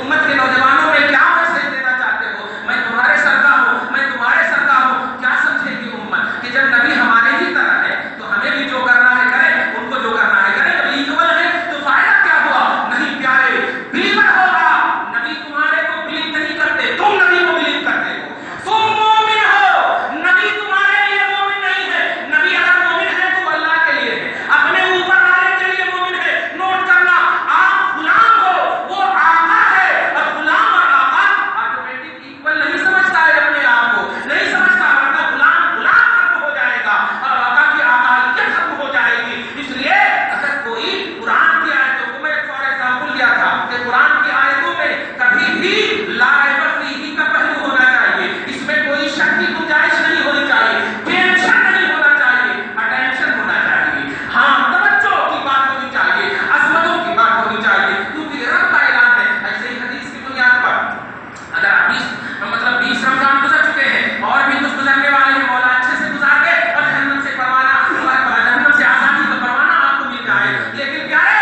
امت کے نوجوانوں میں کیا میسج دینا چاہتے ہو؟ میں تمہارے سردار ہوں، میں تمہارے سردار ہوں. کیا سمجھے گی امت کہ جب نبی ہمارے ہی طرح ہے تو ہمیں بھی جو کرنا ہے کریں، ان کو جو کرنا ہے کریں. جب ایکول ہے تو فائدہ کیا ہوا؟ نہیں پیارے، بلیور ہوگا. نبی تمہارے کو بلیو نہیں کرتے، تم نبی کو بلیو کرتے ہو. تم مومن ہو، نبی تمہارے لیے مومن نہیں ہے. نبی اگر مومن ہے تو اللہ کے لیے ہے، اپنے اوپر والے کے لیے مومن ہے. نوٹ کرنا، آپ غلام ہو، وہ آقا ہے. اور غلام اور آقا آٹومیٹک ایکول نہیں سمجھتا ہے اپنے آپ کو، نہیں سمجھتا. ورنہ غلام غلام ختم ہو جائے گا اور آقا کی آقائیت ختم ہو جائے گی. اس لیے اگر کوئی قرآن کی آیتوں کو، میں فار ایگزامپل دیا تھا کہ قرآن کی آیتوں میں کبھی بھی لا ریب فیہ کا پہلو ہونا چاہیے. اس میں کوئی شک کی گنجائش نہیں ہونی چاہیے، ٹینشن نہیں ہونا چاہیے، اٹینشن ہونا چاہیے. ہاں، توجہ کی بات ہونی چاہیے، عظمتوں کی بات ہونی چاہیے، کیونکہ رب کا اعلان ہے. ایسے ہی حدیث کی بنیاد پر اگر آپ 20 رمضان گزر چکے ہیں اور بھی کچھ گزرنے والے ہیں، مولا اچھے سے گزار دے اور جہنم سے پروانہ، جہنم سے آزادی کا پروانہ آپ کو مل جائے. لیکن پیارے،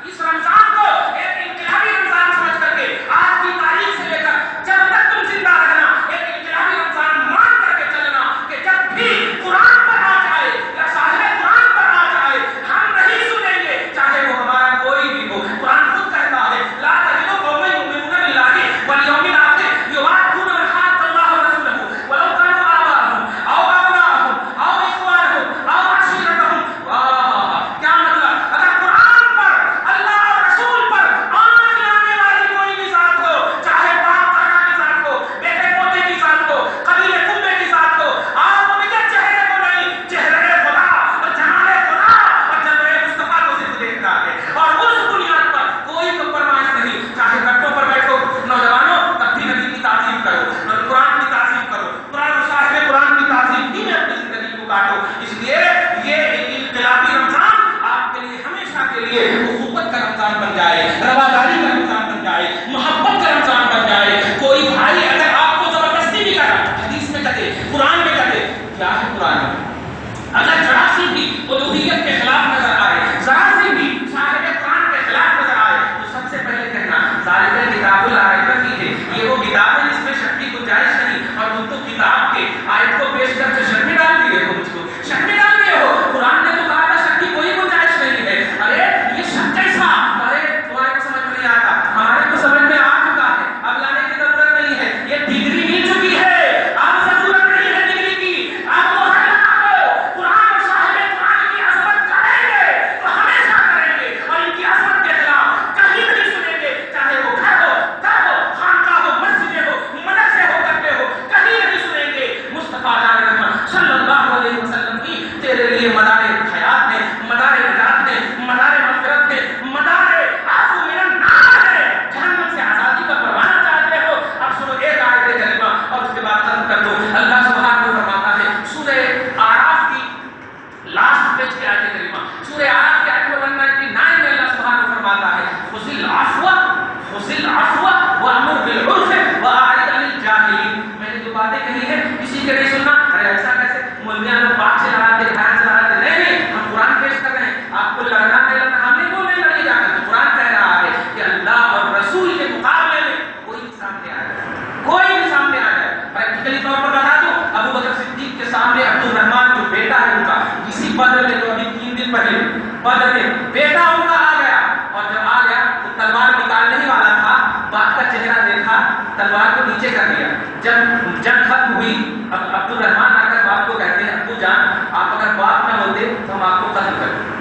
اس رمضان کو ایک انقلابی رمضان سمجھ کر کے آج کی تاریخ سے لے کر جب تک تم زندہ رہنا، ایک انقلابی رمضان مان کر کے چلنا کہ جب بھی قرآن پر آ جائے یا صاحب قرآن پر آ جائے، ہم نہیں سنیں گے، چاہے وہ ہمارا کوئی بھی ہو. قرآن خود کہتا ہے لا تجد قوما یؤمنون باللہ والیوم الآخر یوادون من حاد اللہ ورسولہ ولو کانوا آباءهم او ابناءهم او اخوانهم او عشیرتهم. کیا مطلب؟ اگر قرآن پر، اللہ اور رسول پر آنچ لانے والی کوئی بھی ذات ہو، چاہے باپ دادا کی ذات ہو، بیٹے پوتے کی ذات ہو، قبیلے کنبے کی ذات ہو، آپ مجھے چہرے کو نہیں، چہرے خدا اور جمال خدا اور جلوہ مصطفیٰ کو صرف دیکھنا ہے. اور اس بنیاد پر کوئی کمپرمائز نہیں. چاہے گھروں پر بیٹھو نوجوانوں، تب بھی نبی کی تعظیم کرو اور قرآن کی تعظیم کرو. قرآن اور صاحب قرآن کی تعظیم ہی میں اپنی زندگی کو کاٹو. اس لیے یہ انقلابی رمضان آپ کے لیے ہمیشہ کے لیے اخوت کا رمضان بن جائے، رواداری کا رمضان بن جائے، محبت کا رمضان بن جائے. کوئی بھائی اگر آپ کو زبردستی بھی کرا، حدیث میں کہتے، قرآن میں کہتے، کیا ہے قرآن میں اگر ذرا سی بھی الوہیت کے خلاف نظر آئے، ذرا سی بھی صاحب قرآن کے خلاف نظر آئے، تو سب سے پہلے کہنا ذالک کتاب لا ریب فیہ، یہ وہ کتاب ہے جس میں شک کی گنجائش نہیں. اور تم تو کتاب کے آیت کو پیش کر کے شک میں ڈال دیے ہو، مجھ کو شک میں ڈال دیے ہو. قرآن نے تو کہا تھا شک کی کوئی گنجائش نہیں ہے. ارے یہ شک کیسا؟ ارے تمہارے کو سمجھ میں نہیں آتا، ہمارے کو سمجھ میں آ چکا ہے، اب لانے کی ضرورت نہیں ہے. یہ ڈگری مل چکی ہے، اب ضرورت نہیں ہے ڈگری کی. اب وہ ہٹنا ہو، قرآن اور صاحب قرآن کی عظمت کریں گے تو ہمیشہ کریں گے، اور ان کی عظمت کے خلاف کہیں نہیں سنیں گے. چاہے وہ گھر ہو، گھر ہو، خانقاہ ہو، مسجدیں ہو، مدرسے ہو، کرتے ہو، کہیں نہیں سنیں گے. مصطفیٰ صلی اللہ علیہ وسلم کی تیرے لیے مدار حیات ہے، مدار نجات ہے، مدار مغفرت ہے، مدار عفو من النار ہے. جہنم سے آزادی کا پروانہ چاہتے ہو؟ اب سنو ایک آیت کریمہ اور اس کے بعد ختم کر دو. اللہ سبحانہ و فرماتا ہے سورہ اعراف کی لاسٹ پیج کی آیت کریمہ، سورہ اعراف کی آیت 199 میں اللہ سبحانہ و فرماتا ہے خذ العفو وامر بالعرف واعرض عن الجاہلین. میں نے جو باتیں کہی ہیں کسی کے نہیں سننا. ارے ایسا کیسے؟ مولویاں لوگ بات چلا رہے تھے، بیان چلا رہے تھے. نہیں، ہم قرآن پیش کر رہے ہیں. آپ کو لڑنا نہیں لڑنا، ہم نے بولنے لگے جا کر. قرآن کہہ رہا ہے کہ اللہ اور رسول کے مقابلے میں کوئی بھی سامنے آ جائے، کوئی بھی سامنے آ جائے. پریکٹیکلی طور پر بتا دو، ابو بکر صدیق کے سامنے عبد الرحمن جو بیٹا ہے ان کا، اسی بدر میں جو ابھی 3 دن پہلے بدر میں بیٹا ان کا آ گیا، اور جب آ گیا تو تلوار نکالنے ہی والا تھا، باپ کا چہرہ دیکھا، تلوار کو نیچے کر دیا. جب جنگ ختم ہوئی، اب عبد الرحمن آ کر باپ کو کہتے ہیں ابو جان آپ اگر باپ نہ ہوتے تو ہم آپ کو قتل کرتے.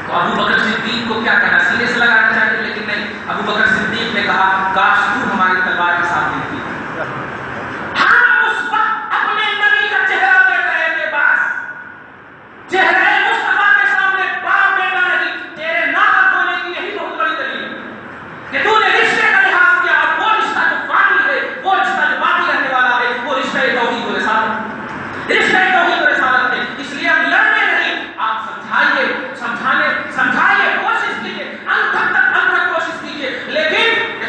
تو ابو بکر صدیق کو کیا کہنا، سینے سے لگانا چاہیے، لیکن نہیں. ابو بکر صدیق نے کہا کاش تو ہماری تلوار کے سامنے تھی. ہم اس وقت اپنے نبی کا چہرہ دیکھ رہے تھے، بس چہرے مصطفیٰ کے سامنے باپ بیٹا نہیں. تیرے ناحق ہونے کی یہی بہت بڑی دلیل ہے کہ تو نے رشتے کا لحاظ کیا، اور وہ رشتہ جو فانی ہے، وہ رشتہ جو باقی رہنے والا ہے، وہ رشتہ توحید و رسالت، رشتہ توحید و رسالت ہے. اس لیے ہم لڑنے نہیں، آپ سمجھائیے، سمجھائیے، کوشش کیجیے، انت تک کوشش کیجیے، لیکن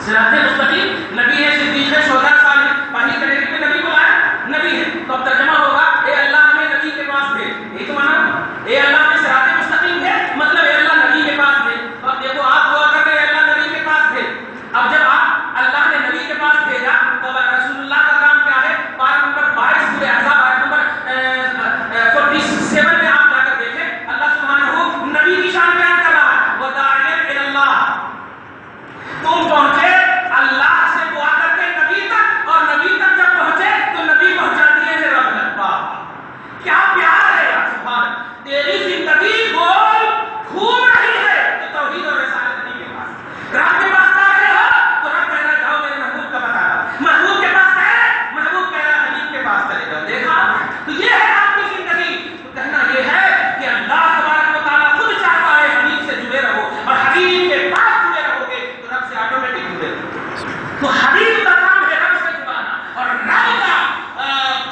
صراط مستقیم نبی ہے، صدیق ہے، شہداء، صالحین، پہلی کیٹیگری میں نبی کو لایا، نبی ہے. تو اب ترجمہ ہوگا اے اللہ ہمیں نبی کے پاس بھیج. یہی تو مانا اے اللہ ہمیں صراط مستقیم ہے، مطلب اے اللہ نبی کے پاس بھیج. اب دیکھو آپ دعا کر رہے ہیں اللہ نبی کے پاس بھیج. اب جب آپ اللہ نے نبی کے پاس بھیجا تو رسول اللہ کا کام کیا ہے؟ پارہ نمبر 22 سورہ احزاب آیت نمبر 47 میں آپ جا کر دیکھیں اللہ سبحانہ نبی کی شان بیان کر رہا ہے. وداعیا الی اللہ، تم پہنچے اللہ سے دعا کر کے نبی تک، اور نبی تک جب پہنچے تو نبی پہنچا دیے ہیں رب تک. کیا پیار ہے یار سبحان. تیری زندگی گول گھوم رہی ہے تو توحید اور رسالت نبی کے پاس. رب کے پاس جا رہے ہو تو رب کہہ رہا جاؤ میرے محبوب کا بتا دو، محبوب کے پاس گئے محبوب کہہ رہا حبیب کے پاس چلے جاؤ. دیکھا تو یہ ہے آپ کی زندگی. تو کہنا یہ ہے کہ اللہ تبارک و تعالیٰ خود چاہتا ہے حبیب سے جڑے رہو، اور حبیب کے پاس جڑے رہو گے تو رب سے آٹومیٹک جڑے رہو. تو حبیب کا کام ہے رب سے جڑانا، اور رب کا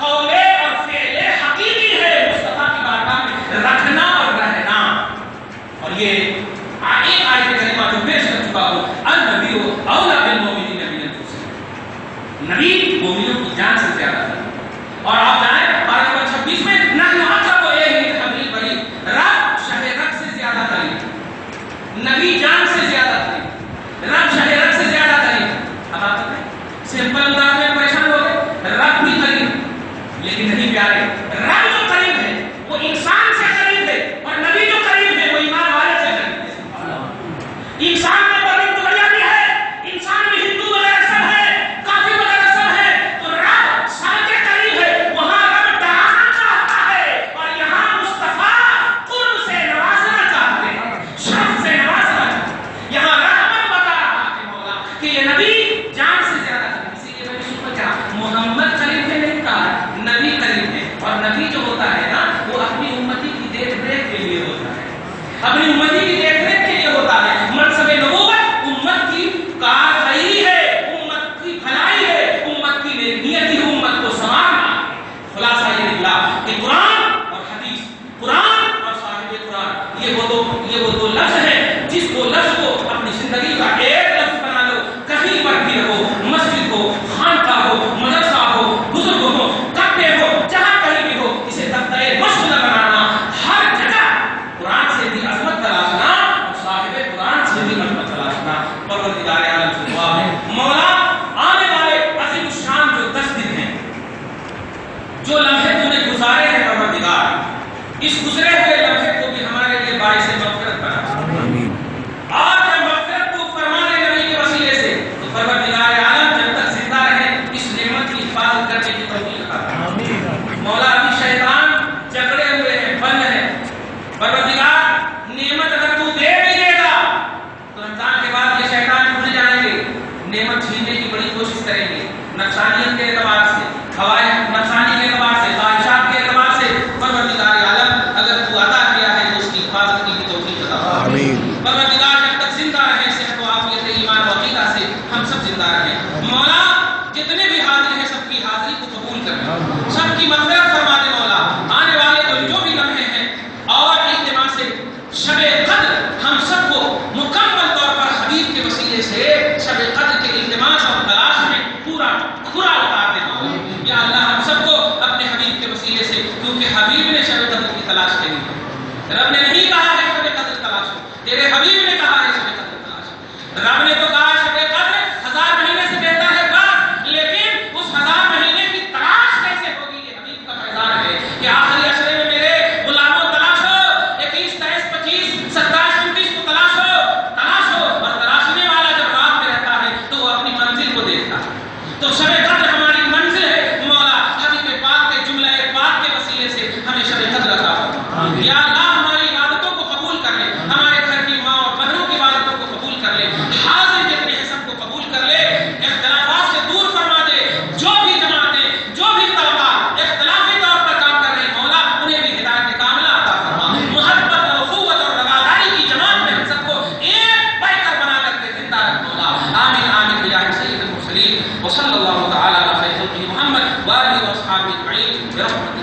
قول اور فعل حقیقی ہے مصطفیٰ کی بارگاہ میں رکھنا اور رہنا. اور یہ ایک آیت کریمہ جو پیش کر چکا ہوں، النبی اولیٰ بالمؤمنین من انفسہم، نبی مومنوں کی جان سے زیادہ ہے. اور آپ جانیں پارہ نمبر 26 میں نحن اقرب الیہ من حبل الورید، رب شہ رگ سے زیادہ قریب، نبی جان سے زیادہ قریب، رب شہ رگ سے زیادہ قریب. اب آپ دیکھیں سمپل انداز میں پریشان ہو گئے، رب بھی قریب لیکن نہیں پیارے. رب جو قریب ہے وہ انسان سے قریب ہے، اور نبی جو قریب ہے وہ ایمان والے سے قریب ہے. انسان میں قریب تو بڑھیا بھی ہے، انسان میں ہندو وغیرہ سب ہے، کافر وغیرہ سب ہے، تو رب سب کے قریب ہے. وہاں رب ڈرانا چاہتا ہے، اور یہاں مصطفیٰ قرب سے نوازنا چاہتے ہیں، شرف سے نوازنا چاہتے ہیں. یہاں رحمت بتا رہا ہے مولا کہ یہ نبی جان سے زیادہ قریب. اسی لیے میں نے شروع میں کہا محمد قریب ہے نہیں کہا، نبی قریب ہے. اور نبی جو ہوتا ہے نا وہ اپنی امتی کی دیکھ ریکھ کے لیے ہوتا ہے، اپنی امتی کی دیکھ ریکھ کے لیے ہوتا ہے. منصب نبوت امت کی کارخیری ہے، امت کی بھلائی ہے، امت کی نیکی، امت کو سنوارنا. خلاصہ یہ نکلا کہ قرآن اور حدیث، قرآن اور صاحب قرآن، یہ وہ دو لفظ ہیں جس کو لفظ کو اپنی زندگی کا ایک لفظ بنا لو. کہیں پر بھی رہو، مسجد ہو، خانقاہ ہو، مدرسہ ہو، بزرگ ہو، کپڑے ہو، جہاں کہیں بھی ہو، اسے دفتر مشق نہ بنانا. ہر جگہ قرآن سے بھی عظمت تلاشنا اور صاحب قرآن سے بھی عظمت تلاشنا. پروردگار عالم سے دعا ہے مولا آنے والے عظیم الشان جو 10 دن ہیں، جو لمحے تو نے گزارے ہیں پروردگار، اس گزرے ہوئے لمحے کو بھی ہمارے لیے باعث مغفرت بنا. اور جب مغفرت کو فرمانے نبی کے وسیلے سے، تو پروردگار عالم جب تک زندہ رہے اس نعمت کی حفاظت کرنے کی توفیق عطا فرما. مولا ابھی شیطان جکڑے ہوئے ہیں، بند ہیں. پروردگار نعمت اگر تو دے بھی دے گا تو رمضان کے بعد یہ شیطان بھول جائیں گے، نعمت چھیننے کی بڑی کوشش کریں گے، نفسانیت کے اعتبار سے، ہوائے نفسانی کے اعتبار سے، خواہشات کے اعتبار سے. پروردگار عالم اگر تو عطا کیا ہے تو اس کی حفاظت کی توفیق عطا فرما. پروردگار جب تک زندہ رہے صحت و عافیت ایمان و عقیدہ سے ہم سب زندہ رہیں. مولا جتنے بھی حاضر ہیں سب کی حاضری کو قبول کریں، سب کی مغفرت فرما دے. مولا آنے والے جو بھی لمحے ہیں اور اجتماع سے شب قدر ہم سب کو مکمل طور پر حبیب کے وسیلے سے شب قدر کے التماس اور تلاش میں پورا اتار دے. مولا یا اللہ ہم سب کو اپنے حبیب کے وسیلے سے، کیونکہ حبیب نے شب قدر کی تلاش کی ہے، رب نے نہیں کہا ہے شب قدر تلاش ہو، تیرے حبیب نے کہا ہے شب قدر تلاش. رب نے تو کہا شب قدر 1000 مہینے سے بہتر ہے بس، لیکن اس 1000 مہینے کی تلاش کیسے ہوگی؟ یہ حبیب کا فیضان ہے کہ آخری عشرے میں میرے غلاموں تلاش ہو، 21 23 25 27 29 کو تلاش ہو. اور تلاشنے والا جب رات میں رہتا ہے تو وہ اپنی منزل کو دیکھتا ہے. تو شب قدر ہماری منزل ہے. مولا حبیب پاک کے جملہ پاک کے وسیلے سے ہمیں شب قدر عطا فرما. یا اللہ ہماری عبادتوں کو قبول کر لے، ہمارے گھر کی ماں اور بہنوں کی عبادتوں کو قبول کر لے، حاضر جتنے ہیں سب کو قبول کر لے، اختلافات سے دور فرما دے. جو بھی جماعتیں، جو بھی طبقات اختلافی طور پر کام کر رہے ہیں مولا انہیں بھی ہدایت کاملہ عطا فرما. محبت اور اخوت اور رواداری کی جماعت میں ہم سب کو ایک پیکر بنا کر کے زندہ رکھ مولا. آمین آمین بجاہ سید المرسلین وصلی اللہ تعالی علی خیر خلقہ محمد وآلہ واصحابہ اجمعین برحمتک.